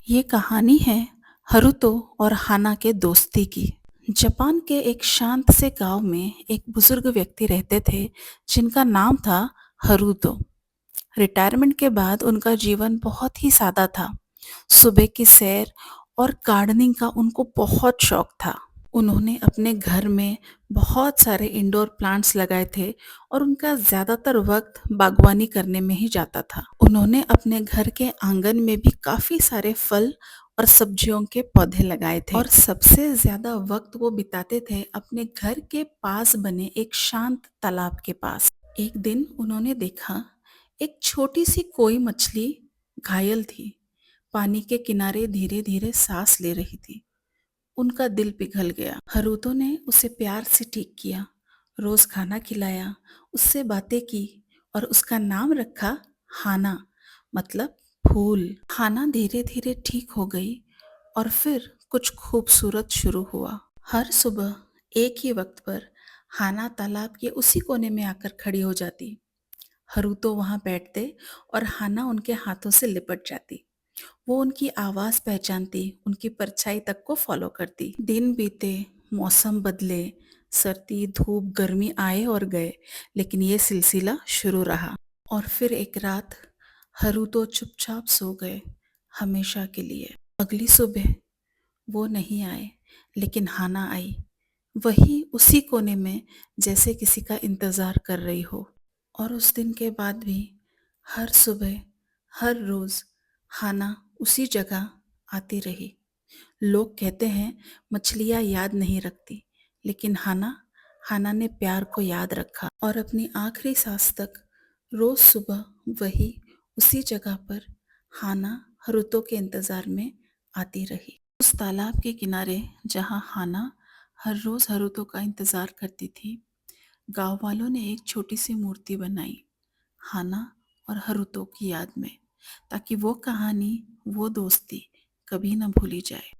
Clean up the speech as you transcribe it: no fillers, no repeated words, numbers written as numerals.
ये कहानी है हरुतो और हाना के दोस्ती की। जापान के एक शांत से गांव में एक बुजुर्ग व्यक्ति रहते थे जिनका नाम था हरुतो। रिटायरमेंट के बाद उनका जीवन बहुत ही सादा था। सुबह की सैर और गार्डनिंग का उनको बहुत शौक था। उन्होंने अपने घर में बहुत सारे इंडोर प्लांट्स लगाए थे और उनका ज़्यादातर वक्त बागवानी करने में ही जाता था। उन्होंने अपने घर के आंगन में भी काफ़ी सारे फल और सब्जियों के पौधे लगाए थे और सबसे ज़्यादा वक्त वो बिताते थे अपने घर के पास बने एक शांत तालाब के पास। एक दिन उन्होंने देखा एक छोटी सी कोई मछली घायल थी, पानी के किनारे धीरे धीरे सांस ले रही थी। उनका दिल पिघल गया। हरुतो ने उसे प्यार से ठीक किया, रोज खाना खिलाया, उससे बातें की और उसका नाम रखा हाना, मतलब फूल। हाना धीरे धीरे ठीक हो गई और फिर कुछ खूबसूरत शुरू हुआ। हर सुबह एक ही वक्त पर हाना तालाब के उसी कोने में आकर खड़ी हो जाती। हरुतो वहां बैठते और हाना उनके हाथों से लिपट जाती। वो उनकी आवाज पहचानती, उनकी परछाई तक को फॉलो करती। दिन बीते, मौसम बदले, सर्दी धूप गर्मी आए और गए, लेकिन ये सिलसिला शुरू रहा। और फिर एक रात हरुतो चुपचाप सो गए, हमेशा के लिए। अगली सुबह वो नहीं आए, लेकिन हाना आई, वही उसी कोने में, जैसे किसी का इंतजार कर रही हो। और उस दिन के बाद भी हर सुबह, हर रोज हाना उसी जगह आती रही। लोग कहते हैं मछलियाँ याद नहीं रखती, लेकिन हाना हाना ने प्यार को याद रखा और अपनी आखिरी सांस तक रोज सुबह वही उसी जगह पर हाना हरुतो के इंतजार में आती रही। उस तालाब के किनारे जहाँ हाना हर रोज हरुतो का इंतजार करती थी, गांव वालों ने एक छोटी सी मूर्ति बनाई, हाना और हरुतो की याद में, ताकि वो कहानी, वो दोस्ती कभी न भूली जाए।